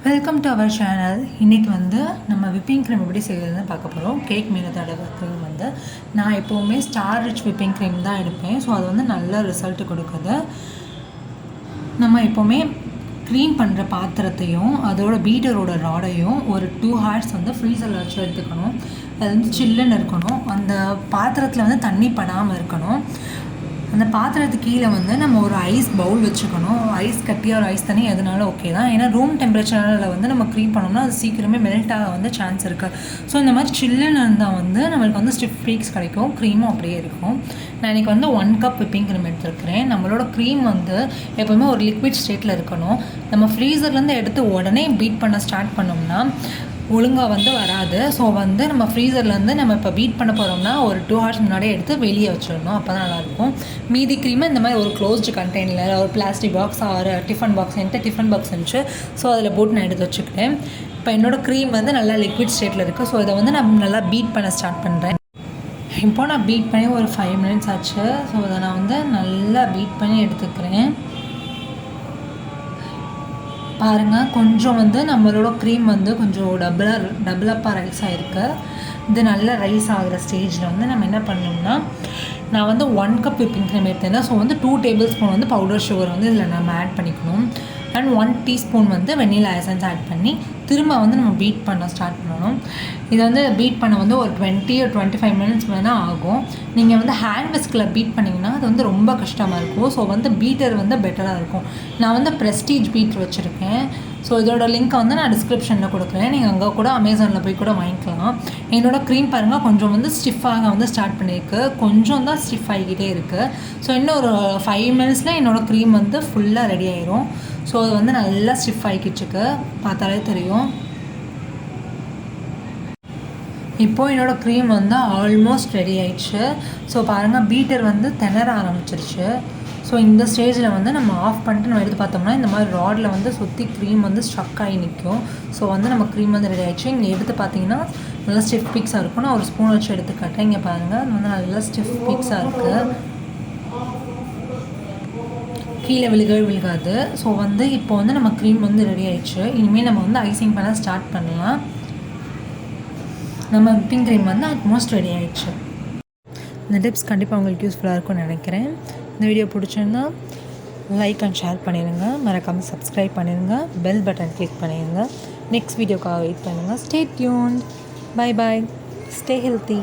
Welcome to our channel. இன்றைக்கி வந்து நம்ம விப்பிங் க்ரீம் எப்படி செய்கிறதுன்னு பார்க்க போகிறோம். கேக் மேலே தடவை க்ரீம் வந்து நான் எப்போவுமே ஸ்டார் ரிச் விப்பிங் க்ரீம் தான் எடுப்பேன். ஸோ அது வந்து நல்ல ரிசல்ட்டு கொடுக்குது. நம்ம எப்போவுமே க்ரீம் பண்ணுற பாத்திரத்தையும் அதோட பீட்டரோட ராடையும் ஒரு 2 hours வந்து ஃப்ரீசரில் வச்சு எடுத்துக்கணும். அது வந்து சில்லுன்னு இருக்கணும். அந்த பாத்திரத்தில் வந்து தண்ணி படாமல் இருக்கணும். அந்த பாத்திரத்துக்கு கீழே வந்து நம்ம ஒரு ஐஸ் பவுல் வச்சுக்கணும். ஐஸ் கட்டியாக ஒரு ஐஸ் தண்ணி எதுனாலும் ஓகே தான். ஏன்னா ரூம் டெம்பரேச்சரில் வந்து நம்ம க்ரீம் பண்ணோம்னா அது சீக்கிரமே மெல்ட் ஆக வந்து சான்ஸ் இருக்குது. ஸோ இந்த மாதிரி சில்லுன்னு இருந்தால் வந்து நம்மளுக்கு வந்து ஸ்டிஃப் பீக்ஸ் கிடைக்கும், க்ரீமும் அப்படியே இருக்கும். நான் இன்றைக்கி வந்து 1 cup விப்பிங் க்ரீம் எடுத்துருக்கிறேன். நம்மளோட க்ரீம் வந்து எப்போவுமே ஒரு லிக்விட் ஸ்டேட்டில் இருக்கணும். நம்ம ஃப்ரீசர்லேருந்து எடுத்து உடனே பீட் பண்ண ஸ்டார்ட் பண்ணோம்னா ஒழுங்காக வந்து வராது. ஸோ வந்து நம்ம ஃப்ரீசர்லேருந்து நம்ம இப்போ பீட் பண்ண போகிறோம்னா ஒரு 2 hours முன்னாடியே எடுத்து வெளியே வச்சிடணும். அப்போ தான் நல்லாயிருக்கும். மீதி க்ரீமை இந்த மாதிரி ஒரு க்ளோஸ்டு கண்டெய்னரில் ஒரு பிளாஸ்டிக் பாக்ஸ் ஒரு டிஃபன் பாக்ஸ் என்கிட்ட டிஃபன் பாக்ஸ் இருந்துச்சு. ஸோ அதில் போட்டு நான் எடுத்து வச்சுக்கிட்டேன். இப்போ என்னோடய க்ரீம் வந்து நல்லா லிக்விட் ஸ்டேட்டில் இருக்குது. ஸோ இதை வந்து நான் நல்லா பீட் பண்ண ஸ்டார்ட் பண்ணுறேன். இப்போ நான் பீட் பண்ணி ஒரு 5 minutes ஆச்சு. ஸோ அதை நான் வந்து நல்லா பீட் பண்ணி எடுத்துக்கிறேன். பாருங்கள், கொஞ்சம் வந்து நம்மளோட க்ரீம் வந்து கொஞ்சம் டபுளப்பாக ரைஸ் ஆகிருக்கு. இது நல்ல ரைஸ் ஆகிற ஸ்டேஜில் வந்து நம்ம என்ன பண்ணோம்னா, நான் வந்து 1 cup விப்பிங் க்ரீம் எடுத்தேன்னா ஸோ வந்து 2 tablespoon வந்து பவுடர் சுகர் வந்து இதில் நம்ம ஆட் பண்ணிக்கணும். அண்ட் 1 teaspoon வந்து வெண்ணிலா எசன்ஸ் ஆட் பண்ணி திரும்ப வந்து நம்ம பீட் பண்ண ஸ்டார்ட் பண்ணணும். இதை வந்து பீட் பண்ண வந்து ஒரு 20 or 25 minutes வேணால் ஆகும். நீங்கள் வந்து ஹேண்ட் விஸ்கில் பீட் பண்ணிங்கன்னா அது வந்து ரொம்ப கஷ்டமாக இருக்கும். ஸோ வந்து பீட்டர் வந்து பெட்டராக இருக்கும். நான் வந்து ப்ரெஸ்டீஜ் பீட்டர் வச்சுருக்கேன். ஸோ இதோட லிங்க்கை வந்து நான் டிஸ்கிரிப்ஷனில் கொடுக்குறேன். நீங்கள் அங்கே கூட அமேசானில் போய் கூட வாங்கிக்கலாம். என்னோடய க்ரீம் பாருங்கள் கொஞ்சம் வந்து ஸ்டிஃபாக வந்து ஸ்டார்ட் பண்ணியிருக்கு. கொஞ்சம் தான் ஸ்டிஃப் ஆகிக்கிட்டே இருக்குது. ஸோ இன்னும் ஒரு 5 minutesல என்னோடய க்ரீம் வந்து ஃபுல்லாக ரெடி ஆயிரும். ஸோ அது வந்து நல்லா ஸ்டிஃப் ஆகிக்கிட்டுருக்கு, பார்த்தாலே தெரியும். இப்போது என்னோடய க்ரீம் வந்து ஆல்மோஸ்ட் ரெடி ஆயிடுச்சு. ஸோ பாருங்கள், பீட்டர் வந்து திணற ஆரம்பிச்சிருச்சு. ஸோ இந்த ஸ்டேஜில் வந்து நம்ம ஆஃப் பண்ணிட்டு நம்ம எடுத்து பார்த்தோம்னா இந்த மாதிரி ராடில் வந்து சுற்றி க்ரீம் வந்து ஸ்ட்ரக் ஆகி நிற்கும். ஸோ வந்து நம்ம க்ரீம் வந்து ரெடி ஆகிடுச்சு. இங்கே எடுத்து பார்த்தீங்கன்னா நல்லா ஸ்டிஃப் பீக்ஸாக இருக்கும். நான் ஒரு ஸ்பூன் வச்சு எடுத்துக்காட்டேன். இங்கே பாருங்கள், அது வந்து நல்லா ஸ்டிஃப் பீக்ஸாக இருக்குது. கீழே விழுகாது. ஸோ வந்து இப்போ வந்து நம்ம க்ரீம் வந்து ரெடி ஆகிடுச்சு. இனிமேல் நம்ம வந்து ஐசிங் பண்ண ஸ்டார்ட் பண்ணலாம். நம்ம விப்பிங் க்ரீம் வந்து ஆல்மோஸ்ட் ரெடி ஆகிடுச்சு. இந்த டிப்ஸ் கண்டிப்பாக உங்களுக்கு யூஸ்ஃபுல்லாக இருக்கும்னு நினைக்கிறேன். இந்த வீடியோ பிடிச்சிருந்தா லைக் அண்ட் ஷேர் பண்ணிடுங்க. மறக்காமல் சப்ஸ்கிரைப் பண்ணிடுங்க. பெல் பட்டன் கிளிக் பண்ணிடுங்க. நெக்ஸ்ட் வீடியோக்காக வெயிட் பண்ணுங்கள். Stay tuned. Bye bye. Stay healthy.